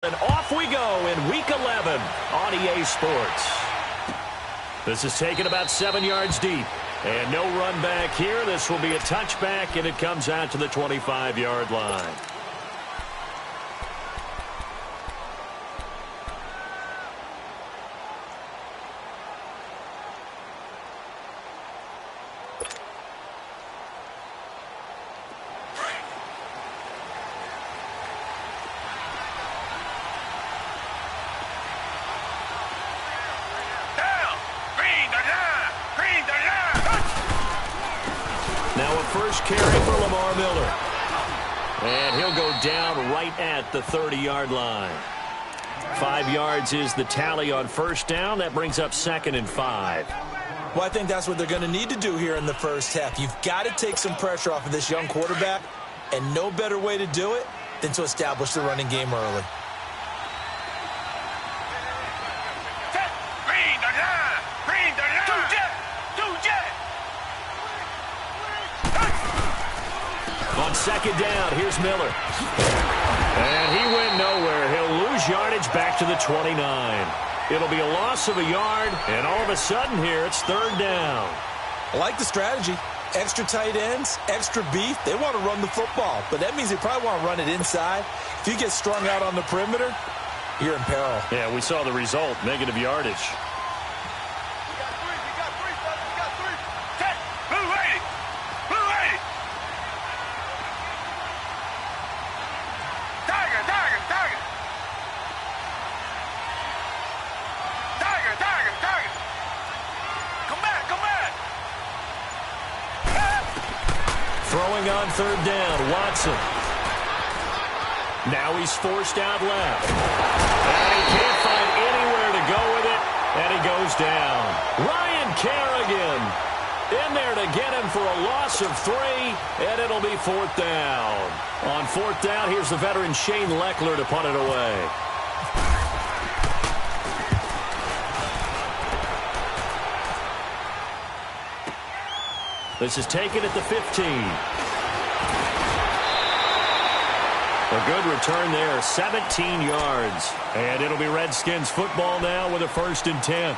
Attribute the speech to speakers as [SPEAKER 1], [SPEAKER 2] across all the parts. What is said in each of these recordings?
[SPEAKER 1] And off we go in Week 11 on EA Sports. This is taken about 7 yards deep. And no run back here. This will be a touchback, and it comes out to the 25-yard line. Now a first carry for Lamar Miller. And he'll go down right at the 30-yard line. 5 yards is the tally on first down. That brings up 2nd and 5.
[SPEAKER 2] Well, I think that's what they're going to need to do here in the first half. You've got to take some pressure off of this young quarterback, and no better way to do it than to establish the running game early.
[SPEAKER 1] On second down, here's Miller. And he went nowhere. He'll lose yardage back to the 29. It'll be a loss of a yard, and all of a sudden here, it's 3rd down.
[SPEAKER 2] I like the strategy. Extra tight ends, extra beef. They want to run the football, but that means they probably want to run it inside. If you get strung out on the perimeter, you're in peril.
[SPEAKER 1] Yeah, we saw the result, negative yardage. Throwing on 3rd down, Watson. Now he's forced out left. And he can't find anywhere to go with it, and he goes down. Ryan Kerrigan in there to get him for a loss of 3, and it'll be 4th down. On 4th down, here's the veteran Shane Leckler to punt it away. This is taken at the 15. A good return there, 17 yards. And it'll be Redskins football now with a 1st and 10.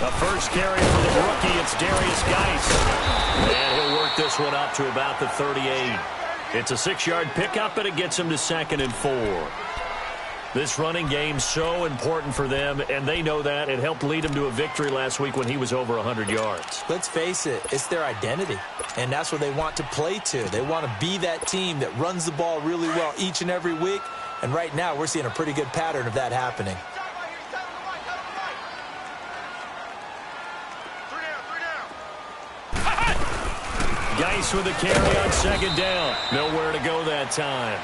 [SPEAKER 1] The first carry for the rookie, it's Darius Geis. And he'll work this one up to about the 38. It's a 6-yard pickup, and it gets him to 2nd and 4. This running game's so important for them, and they know that. It helped lead him to a victory last week when he was over 100 yards.
[SPEAKER 2] Let's face it, it's their identity, and that's what they want to play to. They want to be that team that runs the ball really well each and every week, and right now we're seeing a pretty good pattern of that happening.
[SPEAKER 1] Geis with a carry on 2nd down. Nowhere to go that time.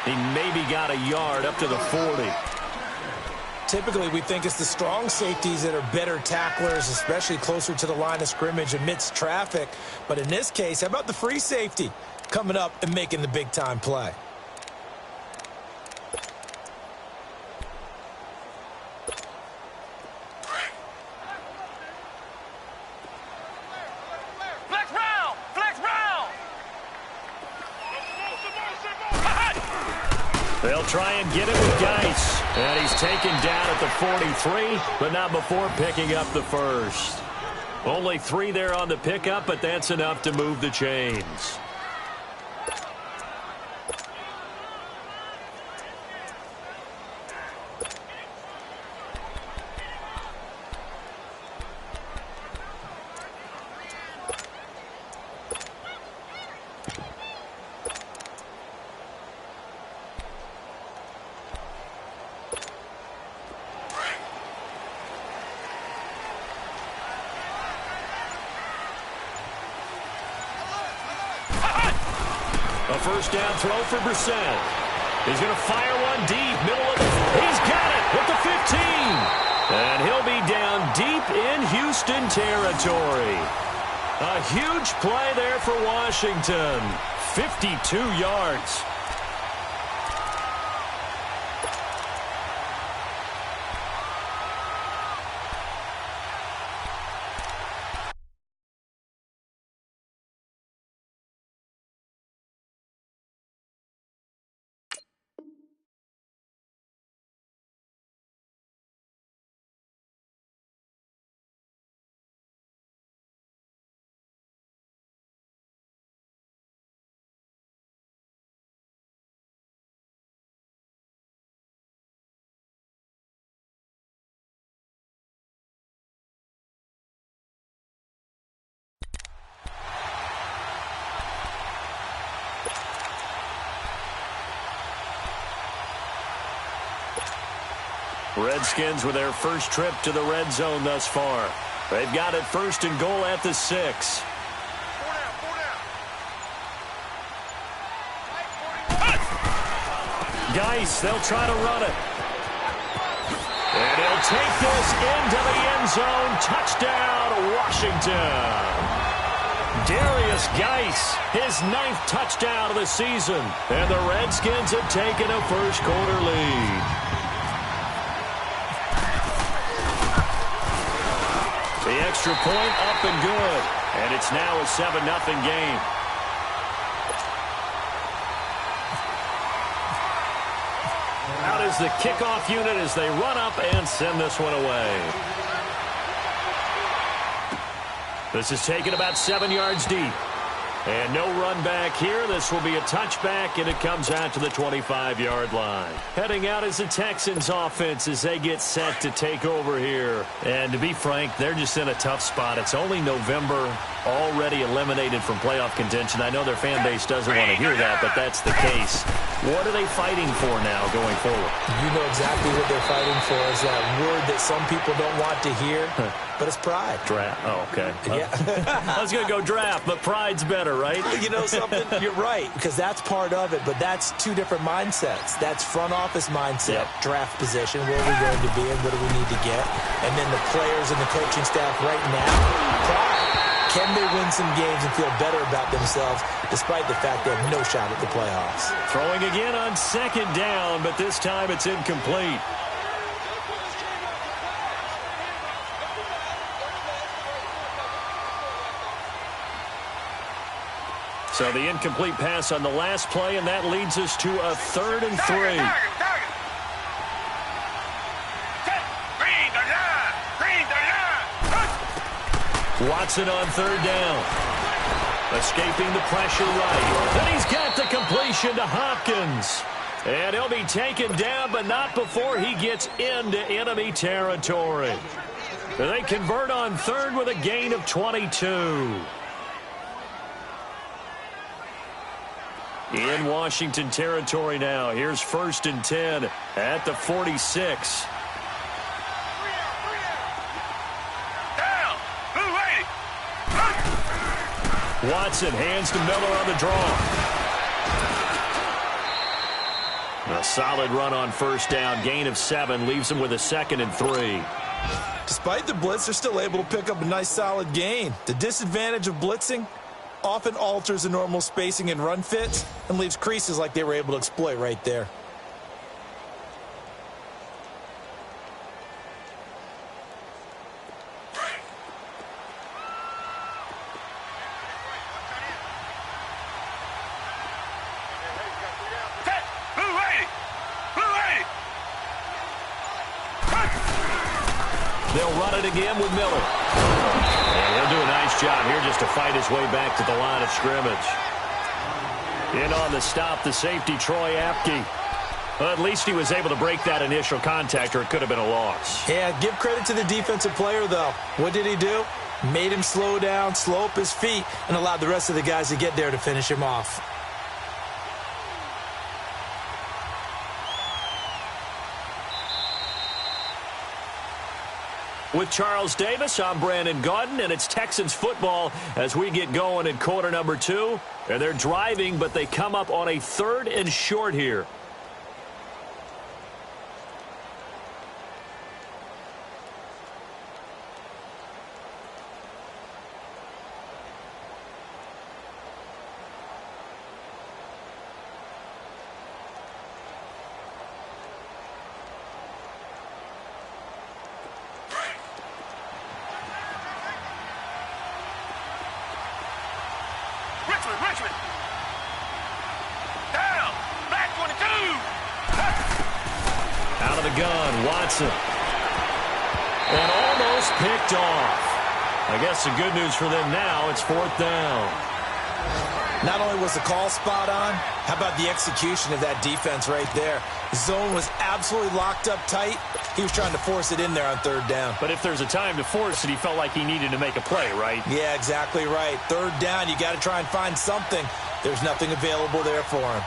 [SPEAKER 1] He maybe got a yard up to the 40.
[SPEAKER 2] Typically, we think it's the strong safeties that are better tacklers, especially closer to the line of scrimmage amidst traffic. But in this case, how about the free safety coming up and making the big-time play?
[SPEAKER 1] They'll try and get it with Geis. And he's taken down at the 43, but not before picking up the 1st. Only 3 there on the pickup, but that's enough to move the chains. A first down throw for Brissett. He's going to fire one deep. Middle of the... He's got it at the 50. And he'll be down deep in Houston territory. A huge play there for Washington. 52 yards. Redskins with their first trip to the red zone thus far. They've got it 1st and goal at the 6. Geis, they'll try to run it. And he'll take this into the end zone. Touchdown, Washington. Darius Geis, his 9th touchdown of the season. And the Redskins have taken a first-quarter lead. The extra point up and good. And it's now a 7-0 game. Out is the kickoff unit as they run up and send this one away. This is taken about 7 yards deep. And no run back here. This will be a touchback, and it comes out to the 25-yard line. Heading out is the Texans offense as they get set to take over here. And to be frank, they're just in a tough spot. It's only November, already eliminated from playoff contention. I know their fan base doesn't want to hear that, but that's the case. What are they fighting for now going forward?
[SPEAKER 2] You know exactly what they're fighting for is that word that some people don't want to hear, but it's pride.
[SPEAKER 1] Draft. Oh, okay.
[SPEAKER 2] Yeah.
[SPEAKER 1] I was going to go draft, but pride's better, right?
[SPEAKER 2] You know something? You're right, because that's part of it, but that's two different mindsets. That's front office mindset, draft position, where are we going to be and what do we need to get? And then the players and the coaching staff right now, pride. Can they win some games and feel better about themselves despite the fact they have no shot at the playoffs?
[SPEAKER 1] Throwing again on 2nd down, but this time it's incomplete. So the incomplete pass on the last play, and that leads us to a 3rd and 3. Watson on 3rd down. Escaping the pressure right. Then he's got the completion to Hopkins. And he'll be taken down, but not before he gets into enemy territory. They convert on 3rd with a gain of 22. In Washington territory now. Here's 1st and 10 at the 46. Watson hands to Miller on the draw. A solid run on 1st down. Gain of 7 leaves him with a 2nd and 3.
[SPEAKER 2] Despite the blitz, they're still able to pick up a nice solid gain. The disadvantage of blitzing often alters the normal spacing and run fits and leaves creases like they were able to exploit right there.
[SPEAKER 1] They'll run it again with Miller. And he'll do a nice job here just to fight his way back to the line of scrimmage. In on the stop, the safety, Troy Apke. Well, at least he was able to break that initial contact, or it could have been a loss.
[SPEAKER 2] Yeah, give credit to the defensive player, though. What did he do? Made him slow down, slow up his feet, and allowed the rest of the guys to get there to finish him off.
[SPEAKER 1] With Charles Davis, I'm Brandon Gaudin, and it's Texans football as we get going in quarter number 2. And they're driving, but they come up on a 3rd and short here.
[SPEAKER 3] Richmond. Down. Back 22.
[SPEAKER 1] Out of the gun, Watson. And almost picked off. I guess the good news for them now, it's 4th down.
[SPEAKER 2] Not only was the call spot on, how about the execution of that defense right there? The zone was absolutely locked up tight. He was trying to force it in there on 3rd down.
[SPEAKER 1] But if there's a time to force it, he felt like he needed to make a play, right?
[SPEAKER 2] Yeah, exactly right. 3rd down, you got to try and find something. There's nothing available there for him.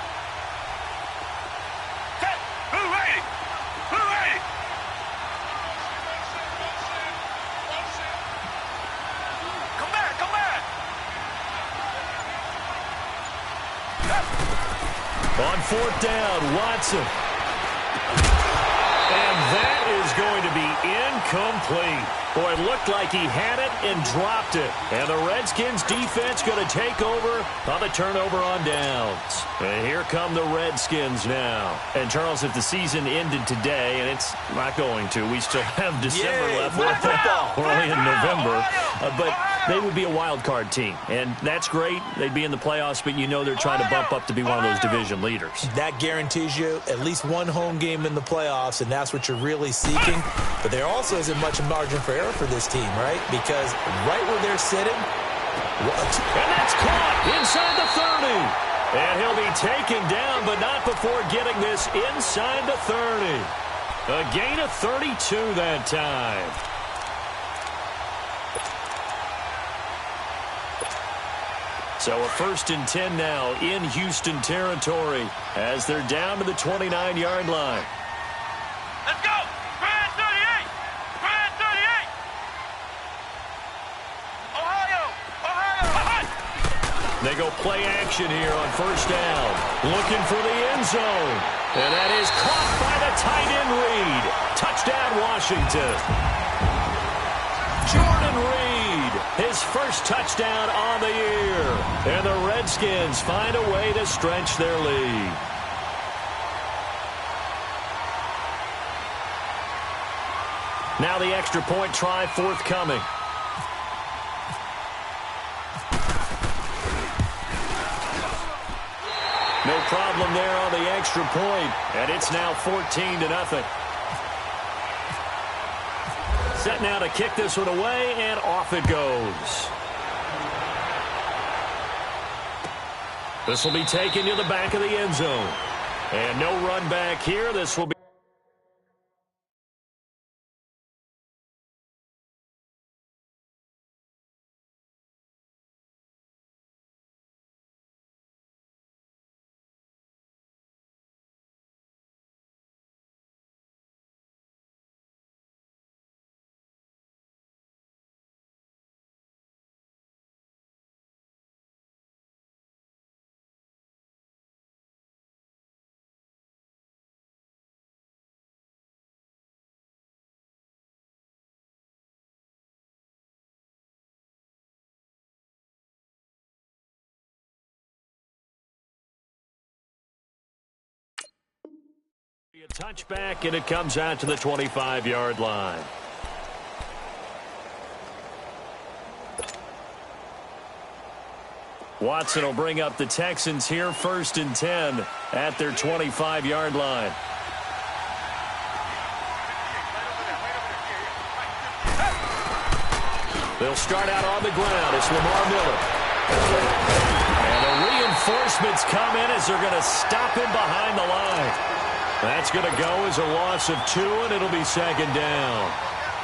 [SPEAKER 1] On 4th down, Watson. And that is going to be incomplete. Boy, it looked like he had it and dropped it. And the Redskins defense going to take over on the turnover on downs. And here come the Redskins now. And Charles, if the season ended today, and it's not going to, we still have December left. We're only in November. But they would be a wild card team. And that's great. They'd be in the playoffs, but you know they're trying to bump up to be one of those division leaders.
[SPEAKER 2] That guarantees you at least one home game in the playoffs, and that's what you're really seeking. But there also isn't much margin for error for this team, right? Because right where they're sitting,
[SPEAKER 1] and that's caught inside the 30. And he'll be taken down, but not before getting this inside the 30. A gain of 32 that time. So a 1st and 10 now in Houston territory as they're down to the 29-yard line.
[SPEAKER 3] Let's go! Brand 38! Brand 38! Ohio!
[SPEAKER 1] They go play action here on 1st down. Looking for the end zone. And that is caught by the tight end Reed. Touchdown, Washington. Jordan Reed, his first touchdown on the year. And the Redskins find a way to stretch their lead. Now the extra point try forthcoming. No problem there on the extra point, and it's now 14-0. Set now to kick this one away, and off it goes. This will be taken to the back of the end zone. And no run back here. This will be a touchback, and it comes out to the 25-yard line. Watson will bring up the Texans here, 1st and 10 at their 25-yard line. They'll start out on the ground. It's Lamar Miller. And the reinforcements come in as they're going to stop him behind the line. That's going to go as a loss of 2, and it'll be 2nd down.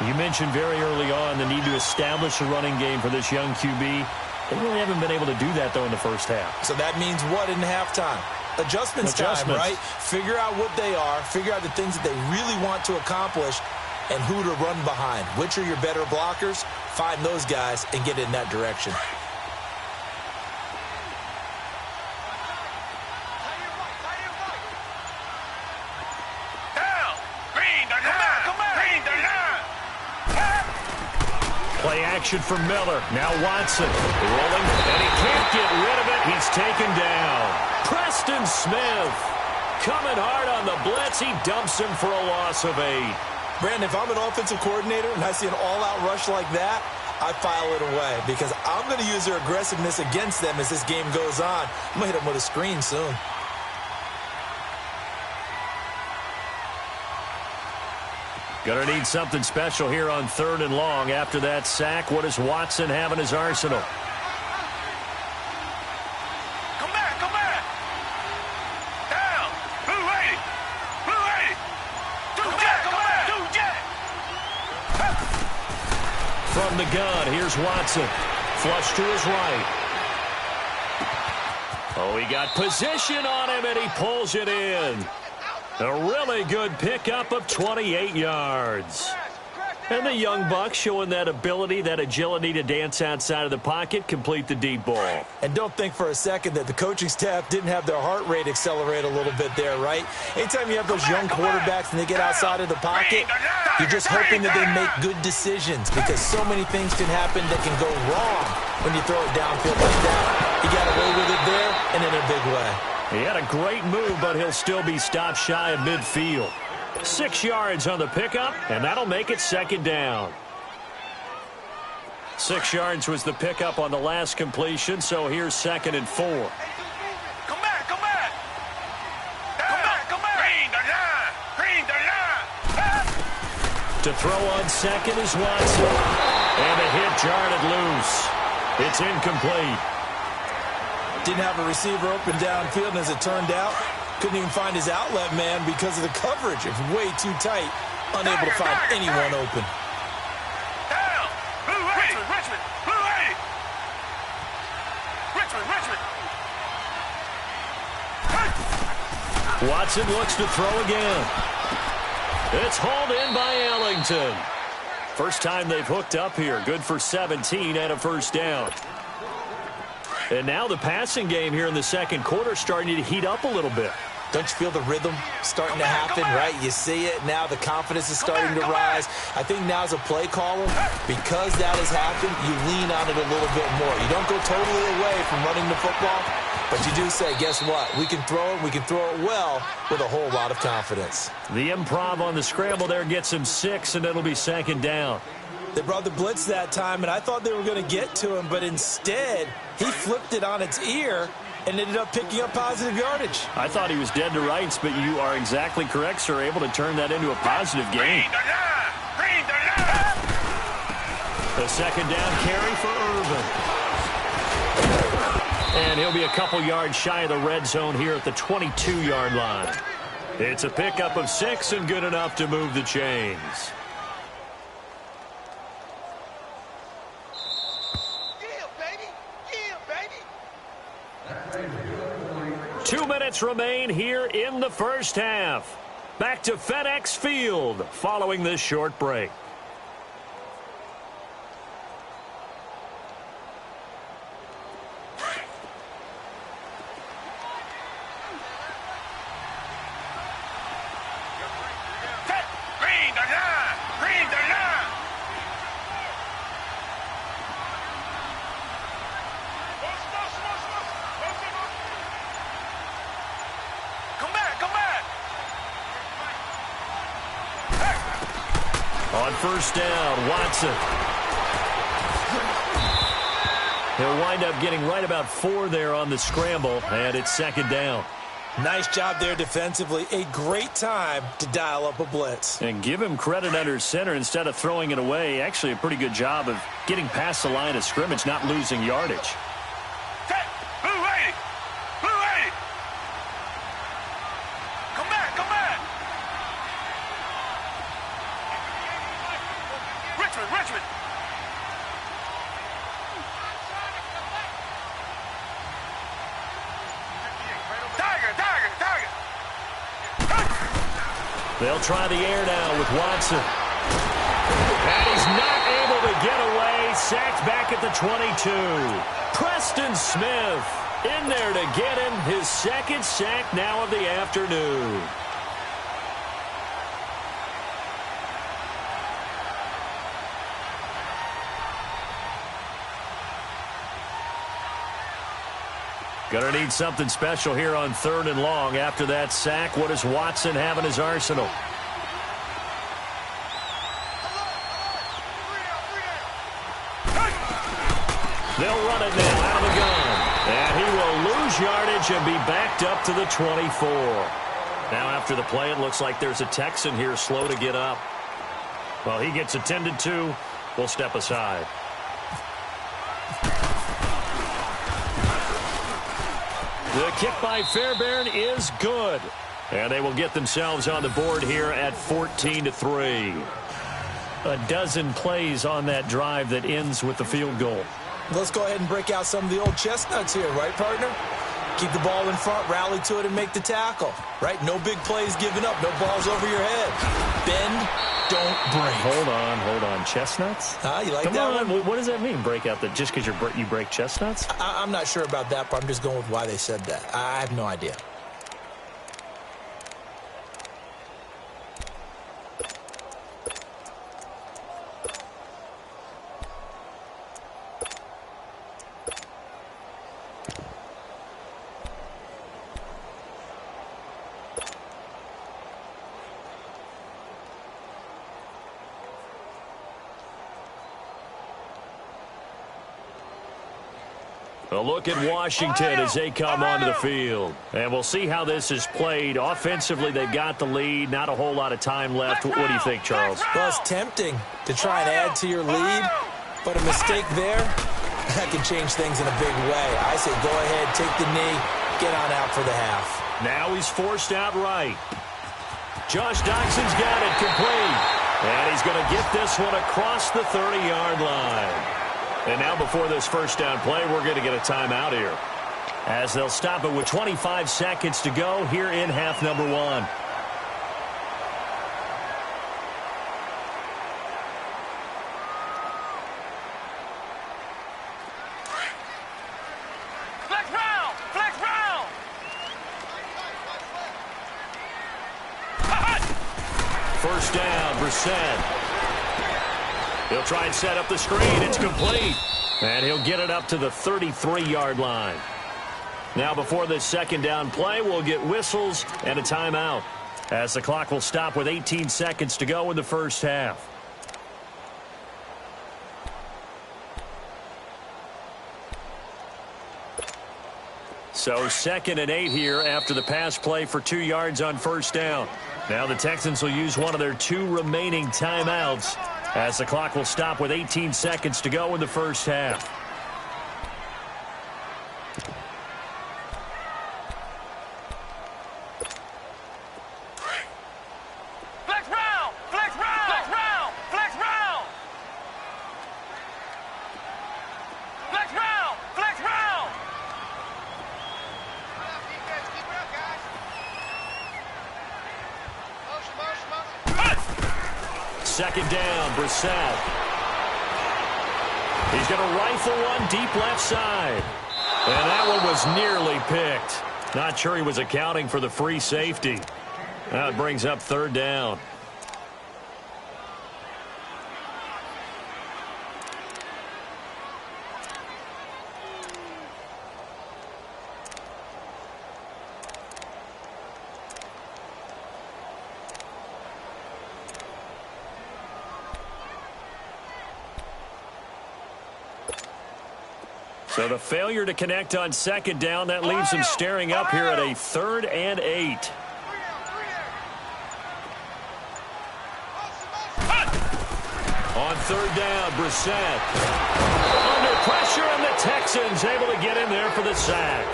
[SPEAKER 1] You mentioned very early on the need to establish a running game for this young QB. They really haven't been able to do that, though, in the first half.
[SPEAKER 2] So that means what in halftime? Adjustments time, right? Figure out what they are, figure out the things that they really want to accomplish, and who to run behind. Which are your better blockers? Find those guys and get in that direction.
[SPEAKER 1] Play action for Miller. Now Watson rolling, and he can't get rid of it. He's taken down. Preston Smith coming hard on the blitz. He dumps him for a loss of 8.
[SPEAKER 2] Brandon, if I'm an offensive coordinator and I see an all-out rush like that, I file it away because I'm going to use their aggressiveness against them as this game goes on. I'm going to hit them with a screen soon.
[SPEAKER 1] Gonna need something special here on 3rd and long. After that sack, what does Watson have in his arsenal?
[SPEAKER 3] Come back, come back. Down. Blue lady. Blue lady. Come back, come back. Dude, Jack.
[SPEAKER 1] From the gun, here's Watson. Flush to his right. Oh, he got position on him, and he pulls it in. A really good pickup of 28 yards. And the young buck showing that ability, that agility to dance outside of the pocket, complete the deep ball.
[SPEAKER 2] And don't think for a second that the coaching staff didn't have their heart rate accelerate a little bit there, right? Anytime you have those young quarterbacks and they get outside of the pocket, you're just hoping that they make good decisions because so many things can happen that can go wrong when you throw it downfield like that. He got away with it there and in a big way.
[SPEAKER 1] He had a great move, but he'll still be stopped shy of midfield. 6 yards on the pickup, and that'll make it 2nd down. 6 yards was the pickup on the last completion, so here's 2nd and 4.
[SPEAKER 3] Come back, come back. Come back, come back. Green the line. Green the line.
[SPEAKER 1] To throw on 2nd is Watson. And a hit jarred it loose. It's incomplete.
[SPEAKER 2] Didn't have a receiver open downfield, and as it turned out, couldn't even find his outlet man because of the coverage. It was way too tight, unable to find anyone open.
[SPEAKER 3] Down. Blue lady. Richmond. Blue lady. Richmond, Richmond.
[SPEAKER 1] Watson looks to throw again. It's hauled in by Ellington. First time they've hooked up here. Good for 17 and a 1st down. And now the passing game here in the 2nd quarter starting to heat up a little bit.
[SPEAKER 2] Don't you feel the rhythm starting to happen, right? You see it now. The confidence is starting to rise. I think now as a play caller, because that has happened, you lean on it a little bit more. You don't go totally away from running the football, but you do say, guess what? We can throw it. We can throw it well with a whole lot of confidence.
[SPEAKER 1] The improv on the scramble there gets him 6, and it'll be 2nd down.
[SPEAKER 2] They brought the blitz that time, and I thought they were going to get to him, but instead he flipped it on its ear and ended up picking up positive yardage.
[SPEAKER 1] I thought he was dead to rights, but you are exactly correct, sir. Able to turn that into a positive gain.
[SPEAKER 3] Green the line.
[SPEAKER 1] The 2nd down carry for Irvin. And he'll be a couple yards shy of the red zone here at the 22-yard line. It's a pickup of 6 and good enough to move the chains.
[SPEAKER 3] Yeah, baby. Yeah, baby.
[SPEAKER 1] 2 minutes remain here in the 1st half. Back to FedEx Field following this short break.
[SPEAKER 3] Green the line. Green the line. Come back, come back.
[SPEAKER 1] On 1st down, Watson. He'll wind up getting right about 4 there on the scramble, and it's 2nd down.
[SPEAKER 2] Nice job there defensively. A great time to dial up a blitz.
[SPEAKER 1] And give him credit under center instead of throwing it away. Actually, a pretty good job of getting past the line of scrimmage, not losing yardage.
[SPEAKER 3] Blue lady. Blue lady. Come back, come back. Richmond, Richmond. Tiger, Tiger, Tiger.
[SPEAKER 1] They'll try the air now with Watson. And he's not able to get away. Sacked back at the 22. Preston Smith in there to get him his 2nd sack now of the afternoon. Gonna need something special here on 3rd and long. After that sack, what does Watson have in his arsenal? They'll run it now out of the gun. And he will lose yardage and be backed up to the 24. Now after the play, it looks like there's a Texan here slow to get up. Well, he gets attended to. We'll step aside. The kick by Fairbairn is good. And they will get themselves on the board here at 14-3. A dozen plays on that drive that ends with the field goal.
[SPEAKER 2] Let's go ahead and break out some of the old chestnuts here, right, partner? Keep the ball in front, rally to it, and make the tackle, right? No big plays given up, no balls over your head. Bend, don't break.
[SPEAKER 1] Hold on. Chestnuts?
[SPEAKER 2] You like
[SPEAKER 1] Come
[SPEAKER 2] that
[SPEAKER 1] on.
[SPEAKER 2] one?
[SPEAKER 1] What does that mean, break out? Just because you break chestnuts?
[SPEAKER 2] I'm not sure about that, but I'm just going with why they said that. I have no idea.
[SPEAKER 1] A look at Washington as they come onto the field. And we'll see how this is played. Offensively, they've got the lead. Not a whole lot of time left. What do you think, Charles?
[SPEAKER 2] Well, it's tempting to try and add to your lead, but a mistake there, that can change things in a big way. I say go ahead, take the knee, get on out for the half.
[SPEAKER 1] Now he's forced out right. Josh Doxson's got it complete. And he's going to get this one across the 30-yard line. And now before this first down play, we're going to get a timeout here, as they'll stop it with 25 seconds to go here in half number one.
[SPEAKER 3] Flex round.
[SPEAKER 1] First down, Brissett. He'll try and set up the screen. It's complete. And he'll get it up to the 33-yard line. Now before this second down play, we'll get whistles and a timeout, as the clock will stop with 18 seconds to go in the first half. So 2nd and 8 here after the pass play for 2 yards on first down. Now the Texans will use one of their 2 remaining timeouts, as the clock will stop with 18 seconds to go in the first half.
[SPEAKER 3] Flex round.
[SPEAKER 1] Second down, Brissett. He's going to rifle one deep left side. And that one was nearly picked. Not sure he was accounting for the free safety. That brings up third down. So the failure to connect on second down, that leaves him staring up here at a 3rd and 8. On third down, Brissett. Under pressure, and the Texans able to get in there for the sack.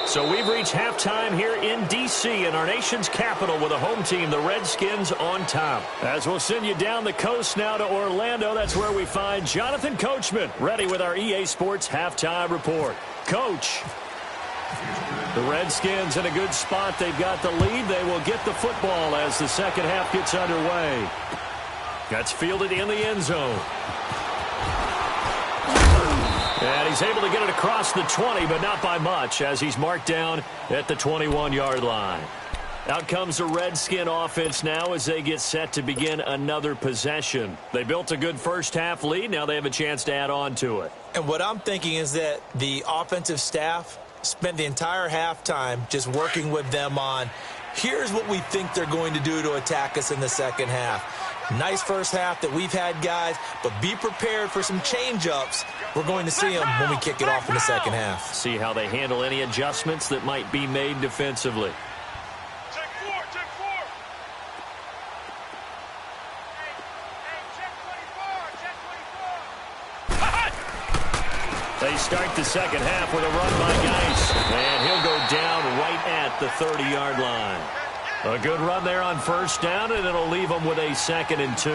[SPEAKER 1] So we've reached halftime here in D.C. in our nation's capital with a home team, the Redskins, on top. As we'll send you down the coast now to Orlando, that's where we find Jonathan Coachman ready with our EA Sports halftime report. Coach, the Redskins in a good spot. They've got the lead. They will get the football as the second half gets underway. That's fielded in the end zone. And he's able to get it across the 20, but not by much, as he's marked down at the 21-yard line. Out comes the Redskin offense now as they get set to begin another possession. They built a good first half lead. Now they have a chance to add on to it.
[SPEAKER 2] And what I'm thinking is that the offensive staff spent the entire halftime just working with them on Here's what we think they're going to do to attack us in the second half. Nice first half that we've had, guys, but be prepared for some change-ups. We're going to see them when we kick it off in the second half.
[SPEAKER 1] See how they handle any adjustments that might be made defensively.
[SPEAKER 3] Check four, check four.
[SPEAKER 1] They start the second half with a run by Geis, and he'll go down right at the 30-yard line. A good run there on first down, and it'll leave them with a 2nd and 2.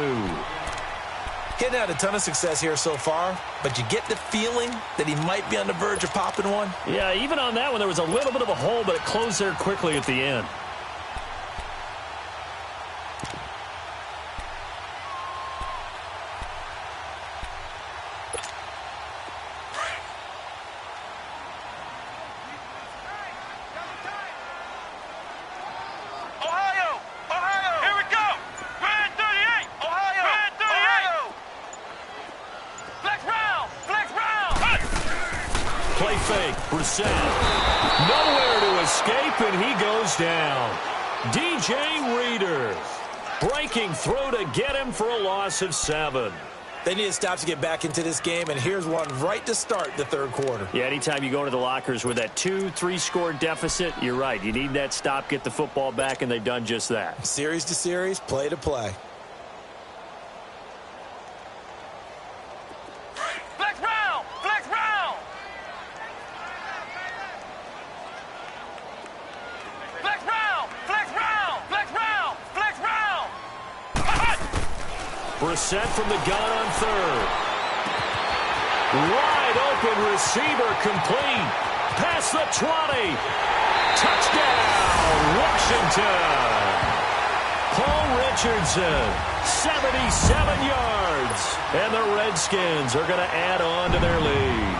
[SPEAKER 2] Getting had a ton of success here so far, but you get the feeling that he might be on the verge of popping one.
[SPEAKER 1] Yeah, even on that one, there was a little bit of a hole, but it closed there quickly at the end. Play fake, Brissett. Nowhere to escape, and he goes down. DJ Reader breaking through to get him for a loss of 7.
[SPEAKER 2] They need a stop to get back into this game, and here's one right to start the third quarter.
[SPEAKER 1] Yeah, anytime you go to the lockers with that 2-3 score deficit, you're right. You need that stop, get the football back, and they've done just that.
[SPEAKER 2] Series to series, play to play.
[SPEAKER 1] Brissett from the gun on third. Wide open receiver complete. Past the 20. Touchdown, Washington. Paul Richardson, 77 yards. And the Redskins are going to add on to their lead.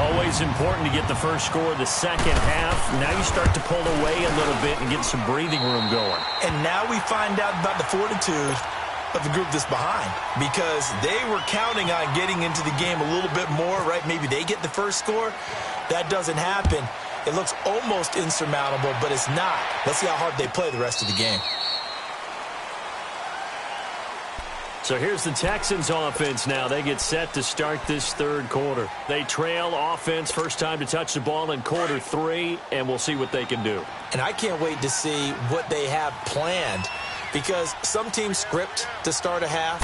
[SPEAKER 1] Always important to get the first score of the second half. Now you start to pull away a little bit and get some breathing room going.
[SPEAKER 2] And now we find out about the fortitude of the group that's behind, because they were counting on getting into the game a little bit more, right? Maybe they get the first score. That doesn't happen. It looks almost insurmountable, but it's not. Let's see how hard they play the rest of the game.
[SPEAKER 1] So here's the Texans offense now. They get set to start this third quarter. They trail offense, first time to touch the ball in quarter 3, and we'll see what they can do.
[SPEAKER 2] And I can't wait to see what they have planned, because some teams script to start a half.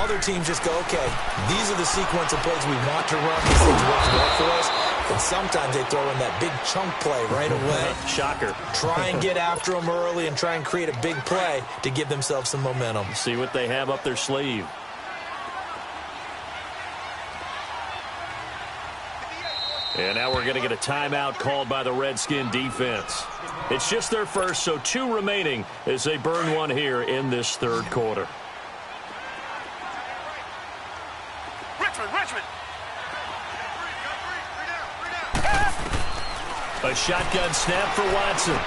[SPEAKER 2] Other teams just go, okay, these are the sequence of plays we want to run. These things work well for us. And sometimes they throw in that big chunk play right away.
[SPEAKER 1] Shocker.
[SPEAKER 2] Try and get after them early and try and create a big play to give themselves some momentum.
[SPEAKER 1] See what they have up their sleeve. And now we're going to get a timeout called by the Redskin defense. It's just their first, so 2 remaining as they burn one here in this third quarter.
[SPEAKER 3] Richmond.
[SPEAKER 1] A shotgun snap for Watson.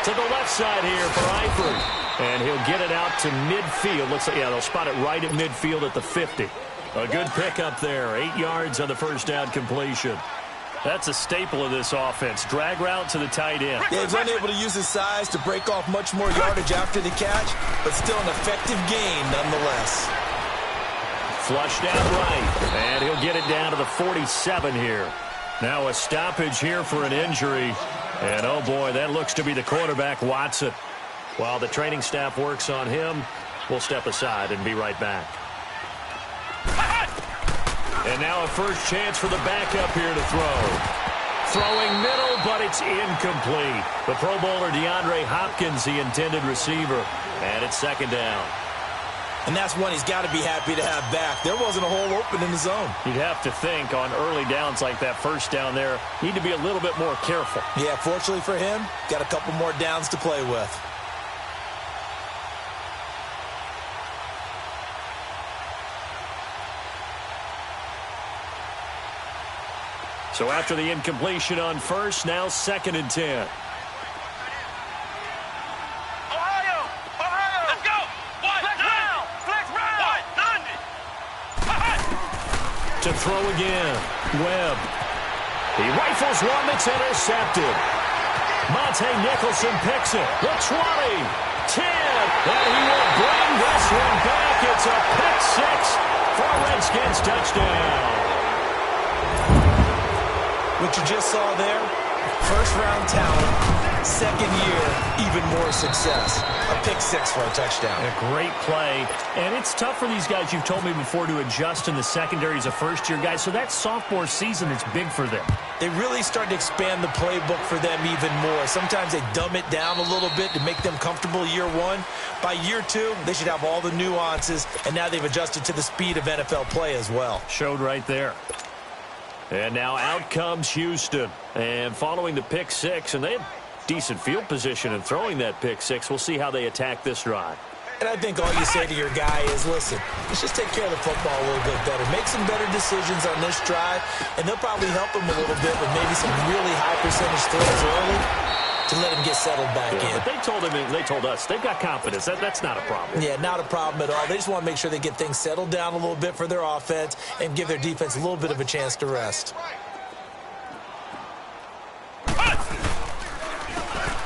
[SPEAKER 1] To the left side here for Eifert. And he'll get it out to midfield. Looks like, yeah, they'll spot it right at midfield at the 50. A good pickup there. 8 yards on the first down completion. That's a staple of this offense. Drag route to the tight end.
[SPEAKER 2] Yeah, he's unable to use his size to break off much more yardage after the catch, but still an effective gain nonetheless.
[SPEAKER 1] Flushed out right, and he'll get it down to the 47 here. Now a stoppage here for an injury, and oh boy, that looks to be the quarterback, Watson. While the training staff works on him, we'll step aside and be right back. And now a first chance for the backup here to throw. Throwing middle, but it's incomplete. The Pro Bowler DeAndre Hopkins, the intended receiver, and it's second down.
[SPEAKER 2] And that's one he's got to be happy to have back. There wasn't a hole open in the zone.
[SPEAKER 1] You'd have to think on early downs like that first down there, need to be a little bit more careful.
[SPEAKER 2] Yeah, fortunately for him, got a couple more downs to play with.
[SPEAKER 1] So after the incompletion on first, now 2nd and 10.
[SPEAKER 3] Let's go. Flex round.
[SPEAKER 1] To throw again. Webb. He rifles one that's intercepted. Monte Nicholson picks it. The 20, 10, and he will bring this one back. It's a pick six for a Redskins touchdown.
[SPEAKER 2] What you just saw there, first-round talent, second year, even more success. A pick six for a touchdown.
[SPEAKER 1] A great play. And it's tough for these guys, you've told me before, to adjust in the secondary as a first-year guy. So that sophomore season is big for them.
[SPEAKER 2] They really started to expand the playbook for them even more. Sometimes they dumb it down a little bit to make them comfortable year one. By year two, they should have all the nuances, and now they've adjusted to the speed of NFL play as well.
[SPEAKER 1] Showed right there. And now out comes Houston. And following the pick six, and they had decent field position in throwing that pick six. We'll see how they attack this drive.
[SPEAKER 2] And I think all you say to your guy is, listen, let's just take care of the football a little bit better. Make some better decisions on this drive, and they'll probably help him a little bit with maybe some really high percentage throws early to let him get settled back in.
[SPEAKER 1] But they told us they've got confidence. That's not a problem.
[SPEAKER 2] Yeah, not a problem at all. They just want to make sure they get things settled down a little bit for their offense and give their defense a little bit of a chance to rest.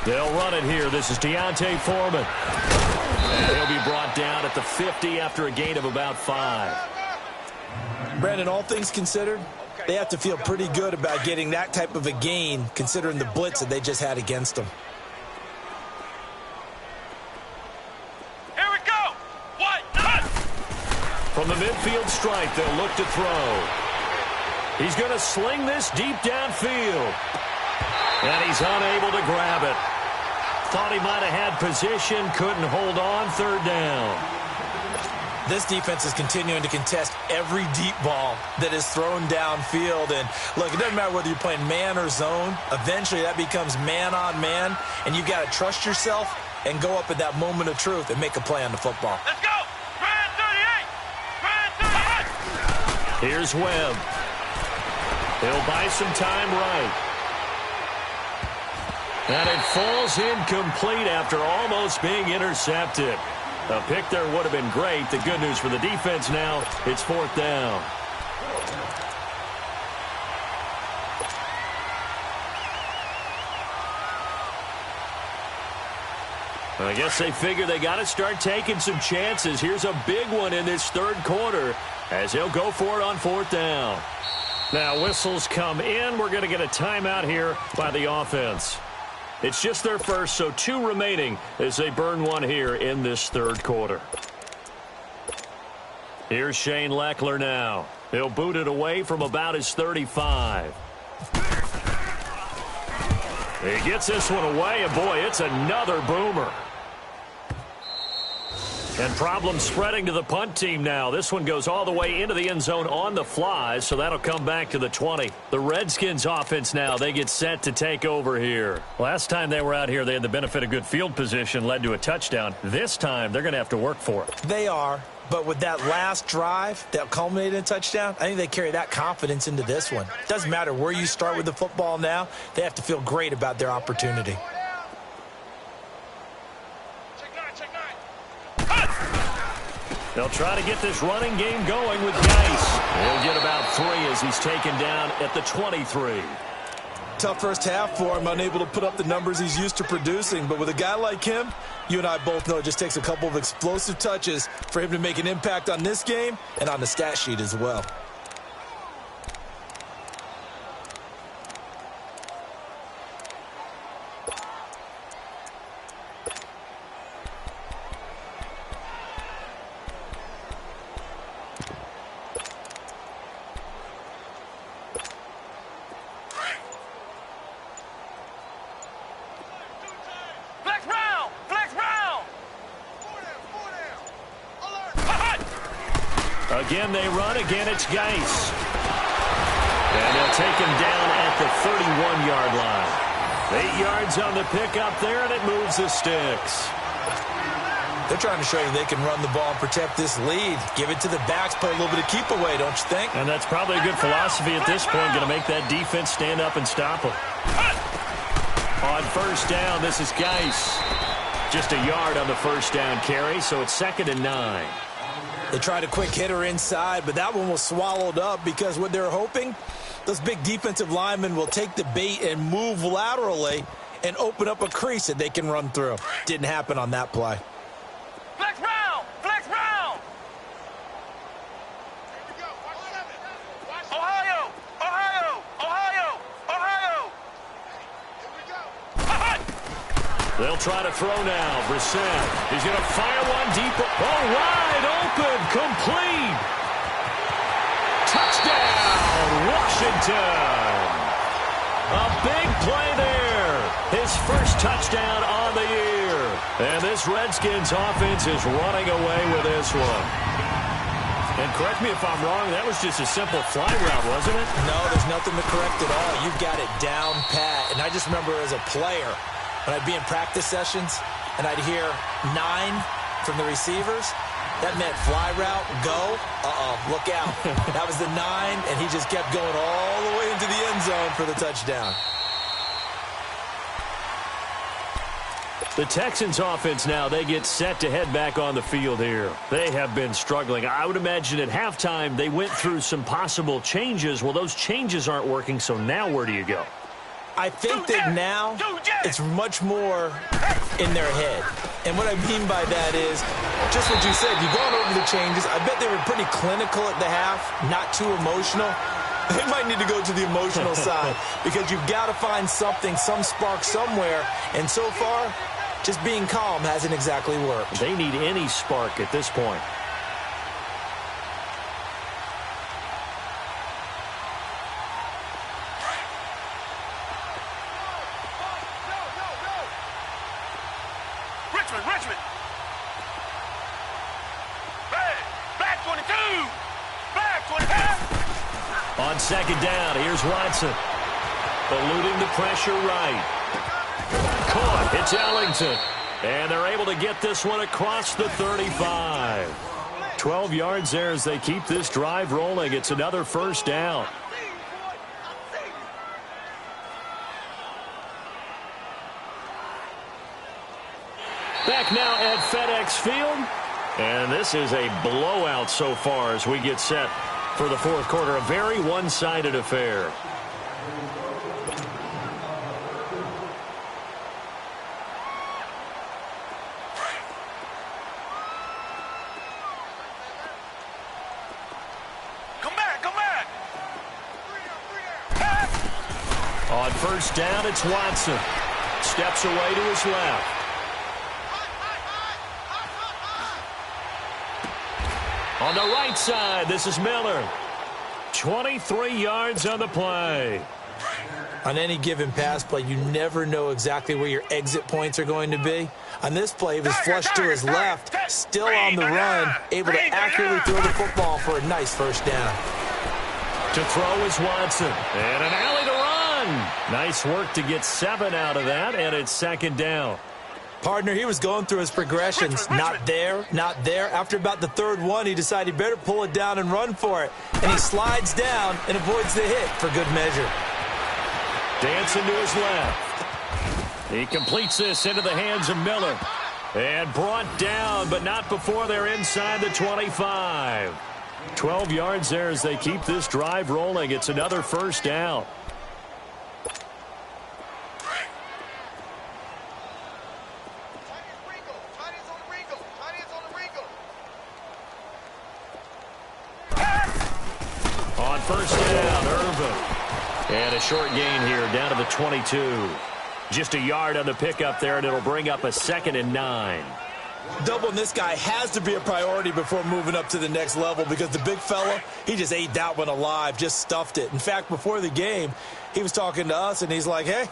[SPEAKER 1] They'll run it here. This is Deontay Foreman. And he'll be brought down at the 50 after a gain of about 5.
[SPEAKER 2] Brandon, all things considered, they have to feel pretty good about getting that type of a gain considering the blitz that they just had against them.
[SPEAKER 3] Here we go. What?
[SPEAKER 1] From the midfield stripe, they'll look to throw. He's going to sling this deep downfield. And he's unable to grab it. Thought he might have had position, couldn't hold on, third down.
[SPEAKER 2] This defense is continuing to contest every deep ball that is thrown downfield. And look, it doesn't matter whether you're playing man or zone. Eventually that becomes man on man. And you got to trust yourself and go up at that moment of truth and make a play on the football.
[SPEAKER 3] Let's go. Brand 38. Brand 38.
[SPEAKER 1] Here's Webb. He'll buy some time right. And it falls incomplete after almost being intercepted. A pick there would have been great. The good news for the defense now, it's fourth down. I guess they figure they got to start taking some chances. Here's a big one in this third quarter as he'll go for it on fourth down. Now whistles come in. We're going to get a timeout here by the offense. It's just their first, so 2 remaining as they burn one here in this third quarter. Here's Shane Leckler now. He'll boot it away from about his 35. He gets this one away, and boy, it's another boomer. And problems spreading to the punt team now. This one goes all the way into the end zone on the fly, so that'll come back to the 20. The Redskins offense now, they get set to take over here. Last time they were out here, they had the benefit of good field position, led to a touchdown. This time, they're going to have to work for it.
[SPEAKER 2] They are, but with that last drive that culminated in a touchdown, I think they carry that confidence into this one. Doesn't matter where you start with the football now, they have to feel great about their opportunity.
[SPEAKER 1] They'll try to get this running game going with Geis. He'll get about 3 as he's taken down at the 23.
[SPEAKER 2] Tough first half for him, unable to put up the numbers he's used to producing. But with a guy like him, you and I both know it just takes a couple of explosive touches for him to make an impact on this game and on the stat sheet as well.
[SPEAKER 1] Again, they run. Again, it's Geis. And they'll take him down at the 31-yard line. 8 yards on the pickup there, and it moves the sticks.
[SPEAKER 2] They're trying to show you they can run the ball and protect this lead. Give it to the backs, play a little bit of keep away, don't you think?
[SPEAKER 1] And that's probably a good philosophy at this point, going to make that defense stand up and stop them. On first down, this is Geis. Just a yard on the first down carry, so it's 2nd and 9.
[SPEAKER 2] They tried a quick hitter inside, but that one was swallowed up because what they're hoping, those big defensive linemen will take the bait and move laterally and open up a crease that they can run through. Didn't happen on that play.
[SPEAKER 3] Flex round! Flex round! Ohio! Ohio! Ohio! Ohio!
[SPEAKER 1] They'll try to throw now. Brissett. He's going to fire one deep. Oh, wide open. Complete. Touchdown, Washington. A big play there. His first touchdown on the year. And this Redskins offense is running away with this one. And correct me if I'm wrong, that was just a simple fly route, wasn't it?
[SPEAKER 2] No, there's nothing to correct at all. You've got it down pat. And I just remember as a player, when I'd be in practice sessions and I'd hear 9 from the receivers, that meant fly route, go, look out. That was the 9, and he just kept going all the way into the end zone for the touchdown.
[SPEAKER 1] The Texans offense now, they get set to head back on the field here. They have been struggling. I would imagine at halftime they went through some possible changes. Well, those changes aren't working, so now where do you go?
[SPEAKER 2] I think that now it's much more in their head. And what I mean by that is just what you said. You've gone over the changes. I bet they were pretty clinical at the half, not too emotional. They might need to go to the emotional side because you've got to find something, some spark somewhere. And so far, just being calm hasn't exactly worked.
[SPEAKER 1] They need any spark at this point.
[SPEAKER 3] Richmond. Black 22. Black 22.
[SPEAKER 1] On second down, here's Watson. Eluding the pressure right. Caught. It's Ellington. And they're able to get this one across the 35. 12 yards there as they keep this drive rolling. It's another first down. Back now at FedEx Field. And this is a blowout so far as we get set for the fourth quarter. A very one-sided affair.
[SPEAKER 3] Come back.
[SPEAKER 1] On first down, it's Watson. Steps away to his left. On the right side, this is Miller. 23 yards on the play.
[SPEAKER 2] On any given pass play, you never know exactly where your exit points are going to be. On this play, he was flushed to his left, still on the run, able to accurately throw the football for a nice first down.
[SPEAKER 1] To throw is Watson. And an alley to run. Nice work to get 7 out of that, and it's second down.
[SPEAKER 2] Partner, he was going through his progressions. Not there, not there. After about the third one, he decided he better pull it down and run for it. And he slides down and avoids the hit for good measure.
[SPEAKER 1] Dancing to his left. He completes this into the hands of Miller. And brought down, but not before they're inside the 25. 12 yards there as they keep this drive rolling. It's another first down. On first down, Irvin. And a short gain here down to the 22. Just a yard on the pickup there, and it'll bring up a 2nd and 9.
[SPEAKER 2] Doubling this guy has to be a priority before moving up to the next level because the big fella, he just ate that one alive, just stuffed it. In fact, before the game, he was talking to us, and he's like, hey,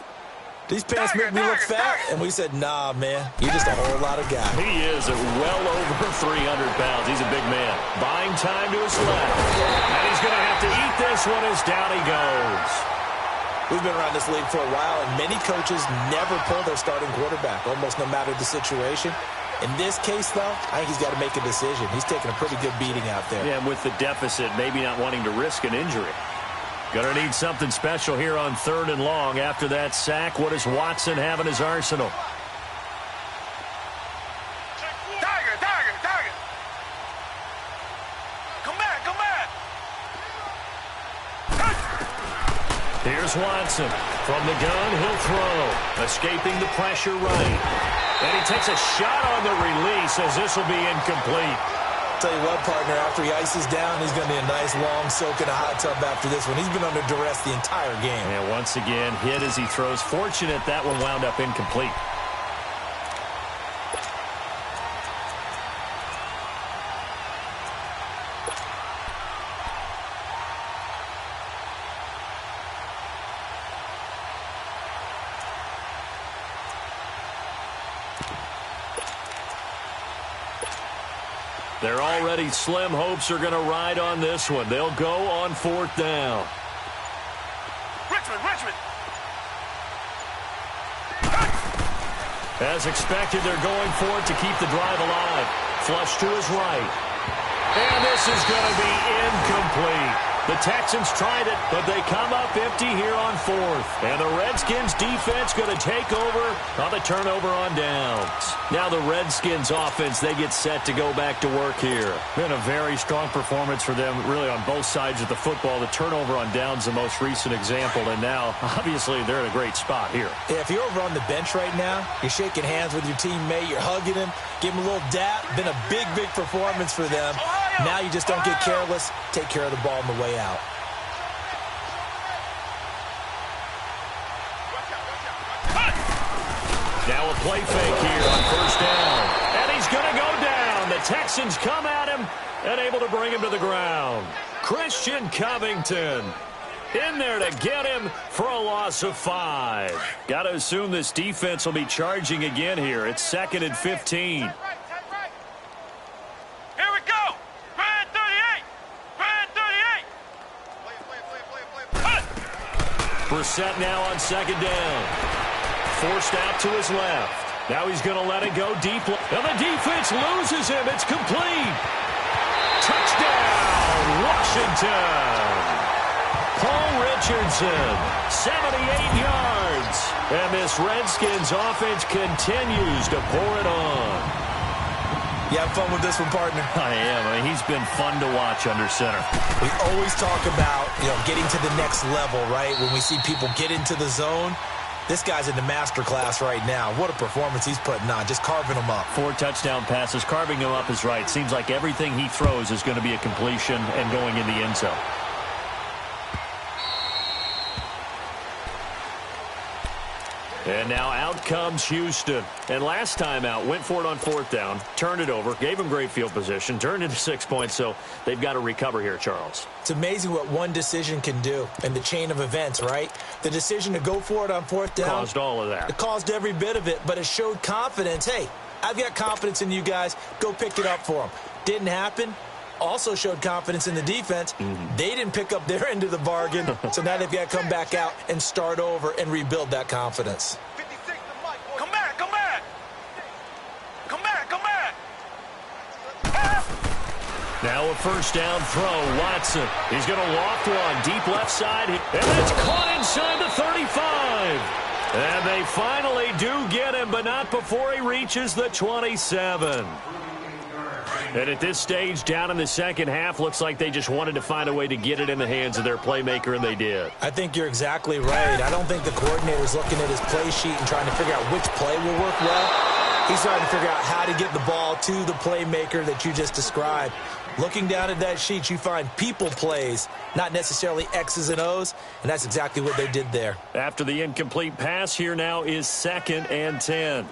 [SPEAKER 2] these pants make me look fat. And we said, nah, man, you're just a whole lot of guy.
[SPEAKER 1] He is well over 300 pounds. He's a big man. Buying time to his left. And he's going to have to eat this one as down he goes.
[SPEAKER 2] We've been around this league for a while, and many coaches never pull their starting quarterback, almost no matter the situation. In this case, though, I think he's got to make a decision. He's taking a pretty good beating out there.
[SPEAKER 1] Yeah, and with the deficit, maybe not wanting to risk an injury. Going to need something special here on 3rd and long. After that sack, what does Watson have in his arsenal?
[SPEAKER 3] Tiger. Come back.
[SPEAKER 1] Here's Watson. From the gun, he'll throw. Escaping the pressure right. And he takes a shot on the release as this will be incomplete.
[SPEAKER 2] Tell you what, partner, after he ices down, he's going to be a nice long soak in a hot tub after this one. He's been under duress the entire game.
[SPEAKER 1] And once again, hit as he throws. Fortunate that one wound up incomplete. Their already slim hopes are going to ride on this one. They'll go on 4th down.
[SPEAKER 3] Richmond.
[SPEAKER 1] As expected, they're going for it to keep the drive alive. Flush to his right. And this is going to be incomplete. The Texans tried it, but they come up empty here on 4th. And the Redskins defense going to take over on the turnover on downs. Now the Redskins offense, they get set to go back to work here. Been a very strong performance for them, really on both sides of the football. The turnover on downs, the most recent example. And now, obviously, they're in a great spot here.
[SPEAKER 2] Yeah, if you're over on the bench right now, you're shaking hands with your teammate, you're hugging him, give him a little dap. Been a big performance for them. Now you just don't get careless. Take care of the ball on the way out.
[SPEAKER 1] Now a play fake here on 1st down. And he's going to go down. The Texans come at him and able to bring him to the ground. Christian Covington in there to get him for a loss of 5. Got to assume this defense will be charging again here. It's 2nd and 15. Brissett now on 2nd down. Forced out to his left. Now he's going to let it go deep. And the defense loses him. It's complete. Touchdown, Washington. Paul Richardson, 78 yards. And this Redskins offense continues to pour it on.
[SPEAKER 2] You have fun with this one, partner?
[SPEAKER 1] I am. I mean, he's been fun to watch under center.
[SPEAKER 2] We always talk about, getting to the next level, right? When we see people get into the zone, this guy's in the master class right now. What a performance he's putting on, just carving them up.
[SPEAKER 1] 4 touchdown passes. Carving him up is right. Seems like everything he throws is going to be a completion and going in the end zone. And now out comes Houston. And last time out, went for it on 4th down, turned it over, gave him great field position, turned into 6 points, so they've got to recover here, Charles.
[SPEAKER 2] It's amazing what one decision can do in the chain of events, right? The decision to go for it on 4th down.
[SPEAKER 1] Caused all of that.
[SPEAKER 2] It caused every bit of it, but it showed confidence. Hey, I've got confidence in you guys. Go pick it up for them. Didn't happen. Also showed confidence in the defense. They didn't pick up their end of the bargain, so now they've got to come back out and start over and rebuild that confidence.
[SPEAKER 3] Come back.
[SPEAKER 1] Now a 1st down throw. Watson. He's going to loft one deep left side. And it's caught inside the 35. And they finally do get him, but not before he reaches the 27. And at this stage, down in the second half, looks like they just wanted to find a way to get it in the hands of their playmaker, and they did.
[SPEAKER 2] I think you're exactly right. I don't think the coordinator's looking at his play sheet and trying to figure out which play will work well. He's trying to figure out how to get the ball to the playmaker that you just described. Looking down at that sheet, you find people plays, not necessarily X's and O's, and that's exactly what they did there.
[SPEAKER 1] After the incomplete pass, here now is 2nd and 10.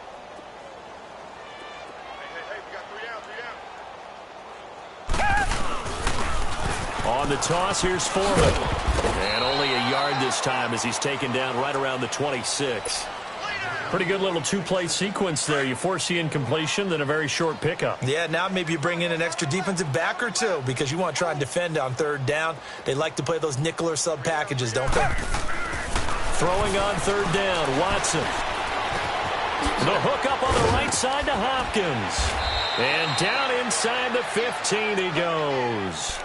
[SPEAKER 1] On the toss, here's Foreman. And only a yard this time as he's taken down right around the 26. Pretty good little 2-play sequence there. You force the incompletion, then a very short pickup.
[SPEAKER 2] Yeah, now maybe you bring in an extra defensive back or two because you want to try and defend on 3rd down. They like to play those nickel or sub packages, don't they?
[SPEAKER 1] Throwing on 3rd down, Watson. The hook up on the right side to Hopkins. And down inside the 15 he goes.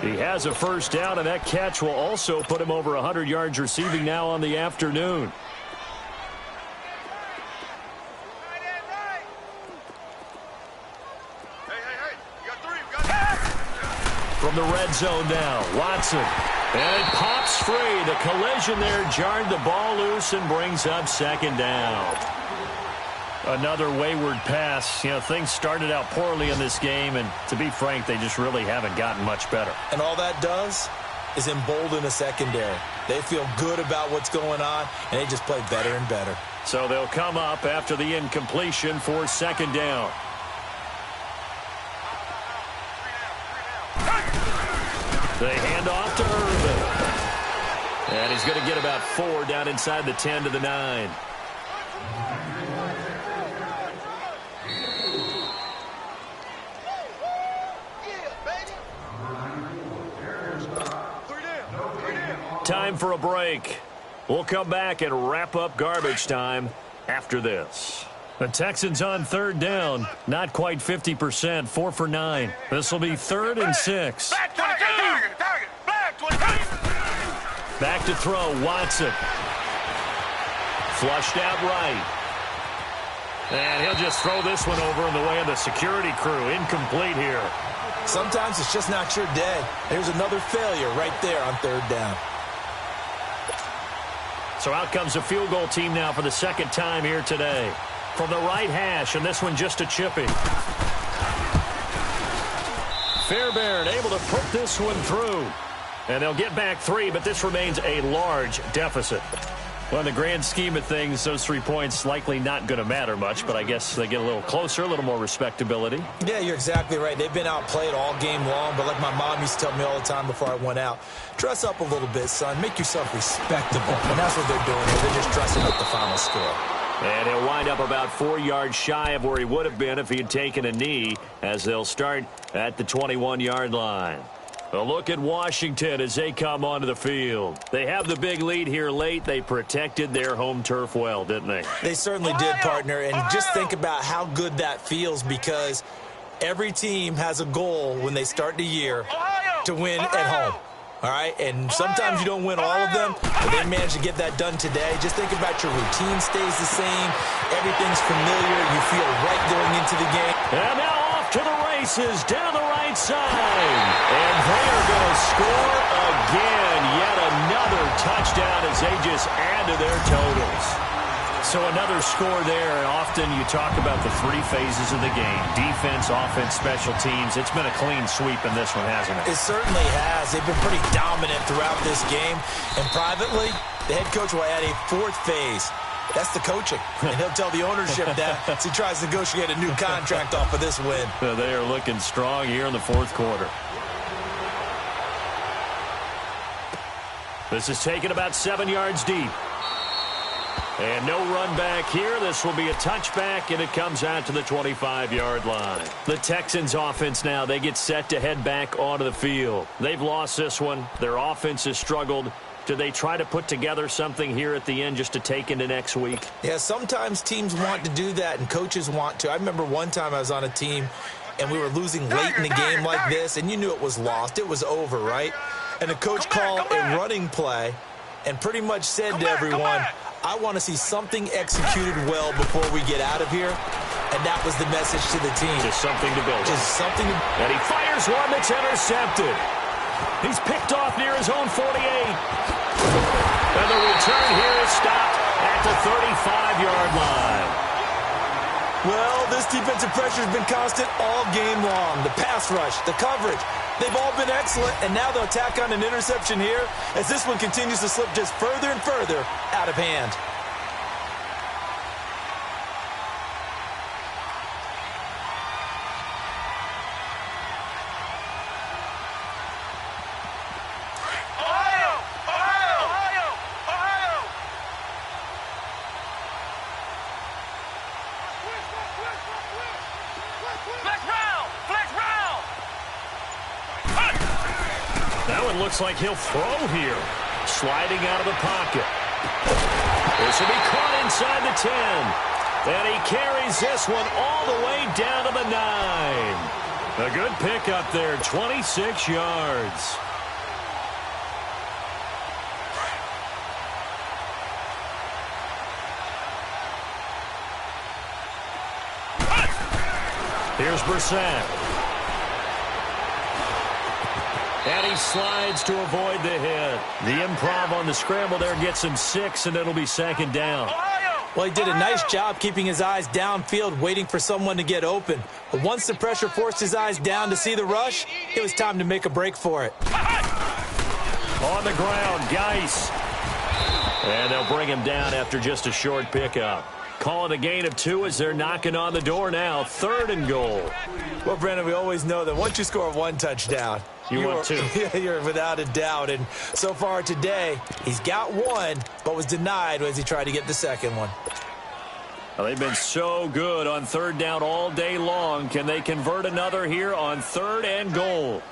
[SPEAKER 1] He has a 1st down, and that catch will also put him over 100 yards receiving now on the afternoon. From the red zone now, Watson. And it pops free. The collision there jarred the ball loose and brings up second down. Another wayward pass. You know, things started out poorly in this game, and to be frank, they just really haven't gotten much better.
[SPEAKER 2] And all that does is embolden the secondary. They feel good about what's going on, and they just play better and better.
[SPEAKER 1] So they'll come up after the incompletion for second down. They hand off to Irvin. And he's going to get about 4 down inside the 10 to the 9. Time for a break. We'll come back and wrap up garbage time after this. The Texans on third down. Not quite 50%. 4 for 9. This will be 3rd and 6. Back to throw. Watson. Flushed out right. And he'll just throw this one over in the way of the security crew. Incomplete here.
[SPEAKER 2] Sometimes it's just not your day. There's another failure right there on third down.
[SPEAKER 1] So out comes the field goal team now for the second time here today. From the right hash, and this one just a chippy. Fairbairn able to put this one through. And they'll get back 3, but this remains a large deficit. Well, in the grand scheme of things, those 3 points likely not going to matter much, but I guess they get a little closer, a little more respectability.
[SPEAKER 2] Yeah, you're exactly right. They've been outplayed all game long, but like my mom used to tell me all the time before I went out, dress up a little bit, son. Make yourself respectable. And that's what they're doing here. They're just dressing up the final score.
[SPEAKER 1] And he'll wind up about 4 yards shy of where he would have been if he had taken a knee, as they'll start at the 21-yard line. A look at Washington as they come onto the field. They have the big lead here late. They protected their home turf well, didn't they?
[SPEAKER 2] They certainly did, partner. And just think about how good that feels, because every team has a goal when they start the year to win at home. All right, and sometimes you don't win all of them, but they managed to get that done today. Just think about your routine stays the same. Everything's familiar. You feel right going into the game.
[SPEAKER 1] And now off to the races down the right side. And they are going to score again. Yet another touchdown as they just add to their totals. So another score there. Often you talk about the 3 phases of the game: defense, offense, special teams. It's been a clean sweep in this one, hasn't it?
[SPEAKER 2] It certainly has. They've been pretty dominant throughout this game. And privately, the head coach will add a 4th phase. That's the coaching. And he'll tell the ownership that as he tries to negotiate a new contract off of this win.
[SPEAKER 1] They are looking strong here in the 4th quarter. This is taken about 7 yards deep. And no run back here. This will be a touchback, and it comes out to the 25-yard line. The Texans offense now, they get set to head back onto the field. They've lost this one. Their offense has struggled. Do they try to put together something here at the end just to take into next week?
[SPEAKER 2] Yeah, sometimes teams want to do that, and coaches want to. I remember one time I was on a team, and we were losing late in the game like this, and you knew it was lost. It was over, right? And the coach called a running play and pretty much said to everyone, I want to see something executed well before we get out of here. And that was the message to the team.
[SPEAKER 1] Just something to build.
[SPEAKER 2] Just something to...
[SPEAKER 1] And he fires one that's intercepted. He's picked off near his own 48. And the return here is stopped at the 35-yard line.
[SPEAKER 2] Well, this defensive pressure has been constant all game long. The pass rush, the coverage, they've all been excellent, and now they'll tack on an interception here as this one continues to slip just further and further out of hand.
[SPEAKER 1] Looks like he'll throw here. Sliding out of the pocket. This will be caught inside the 10. And he carries this one all the way down to the 9. A good pickup there, 26 yards. Here's Brissett. And he slides to avoid the hit. The improv on the scramble there gets him 6, and it'll be second down.
[SPEAKER 2] Well, he did a nice job keeping his eyes downfield, waiting for someone to get open. But once the pressure forced his eyes down to see the rush, it was time to make a break for it.
[SPEAKER 1] On the ground, Geis. And they'll bring him down after just a short pickup. Calling a gain of 2 as they're knocking on the door now. 3rd and goal.
[SPEAKER 2] Well, Brandon, we always know that once you score 1 touchdown,
[SPEAKER 1] you want 2.
[SPEAKER 2] You're without a doubt. And so far today, he's got 1, but was denied as he tried to get the second one.
[SPEAKER 1] Well, they've been so good on 3rd down all day long. Can they convert another here on 3rd and goal?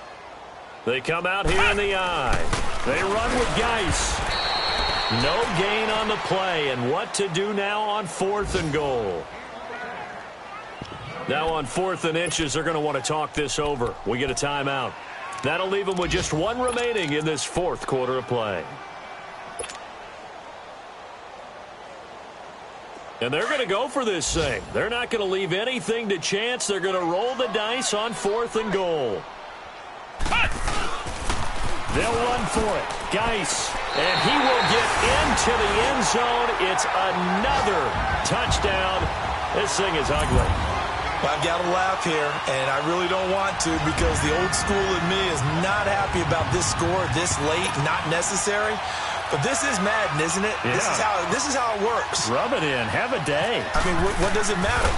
[SPEAKER 1] They come out here in the eye. They run with Geis. No gain on the play, and what to do now on 4th and goal. Now on 4th and inches, they're going to want to talk this over. We get a timeout. That'll leave them with just 1 remaining in this 4th quarter of play. And they're going to go for this thing. They're not going to leave anything to chance. They're going to roll the dice on 4th and goal. They'll run for it. Geis. And he will get into the end zone. It's another touchdown. This thing is ugly.
[SPEAKER 2] Well, I've got to laugh here, and I really don't want to because the old school in me is not happy about this score this late, not necessary. But this is Madden, isn't it?
[SPEAKER 1] Yeah.
[SPEAKER 2] This is how it works.
[SPEAKER 1] Rub it in. Have a day.
[SPEAKER 2] I mean, what does it matter?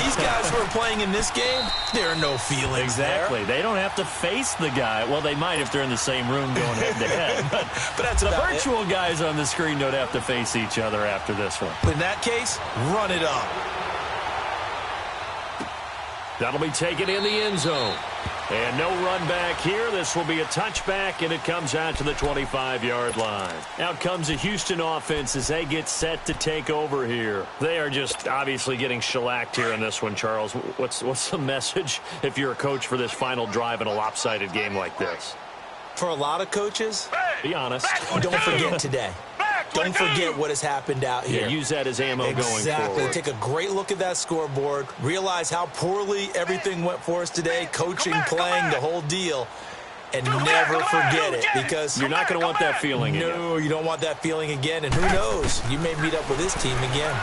[SPEAKER 2] These guys who are playing in this game, there are no feelings
[SPEAKER 1] Exactly.
[SPEAKER 2] there.
[SPEAKER 1] They don't have to face the guy. Well, they might if they're in the same room going head-to-head.
[SPEAKER 2] But that's
[SPEAKER 1] the
[SPEAKER 2] about
[SPEAKER 1] virtual guys on the screen don't have to face each other after this one.
[SPEAKER 2] In that case, run it up.
[SPEAKER 1] That'll be taken in the end zone. And no run back here. This will be a touchback, and it comes out to the 25-yard line. Out comes the Houston offense as they get set to take over here. They are just obviously getting shellacked here in this one, Charles. What's the message if you're a coach for this final drive in a lopsided game like this?
[SPEAKER 2] For a lot of coaches,
[SPEAKER 1] be honest.
[SPEAKER 2] Don't forget today. Don't forget what has happened out here.
[SPEAKER 1] Yeah, use that as ammo going forward.
[SPEAKER 2] Exactly. Take a great look at that scoreboard. Realize how poorly everything went for us today. Coaching, playing, the whole deal. And never forget it because
[SPEAKER 1] you're not going to want that feeling again.
[SPEAKER 2] No, you don't want that feeling again. And who knows? You may meet up with this team again.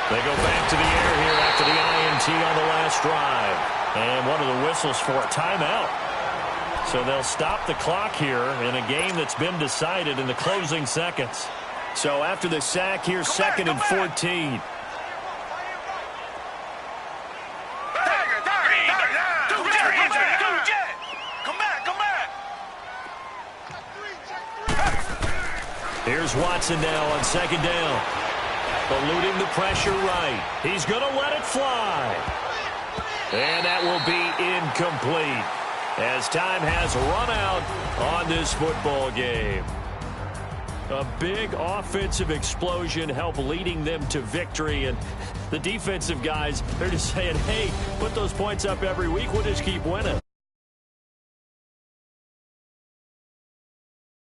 [SPEAKER 1] They go back to the air here after the INT on the last drive. And one of the whistles for a timeout. So they'll stop the clock here in a game that's been decided in the closing seconds. So after the sack here, 2nd and 14. Here's Watson now on 2nd down. Eluding the pressure right. He's going to let it fly. And that will be incomplete, as time has run out on this football game. A big offensive explosion helped leading them to victory, and the defensive guys, they're just saying, hey, put those points up every week, we'll just keep winning.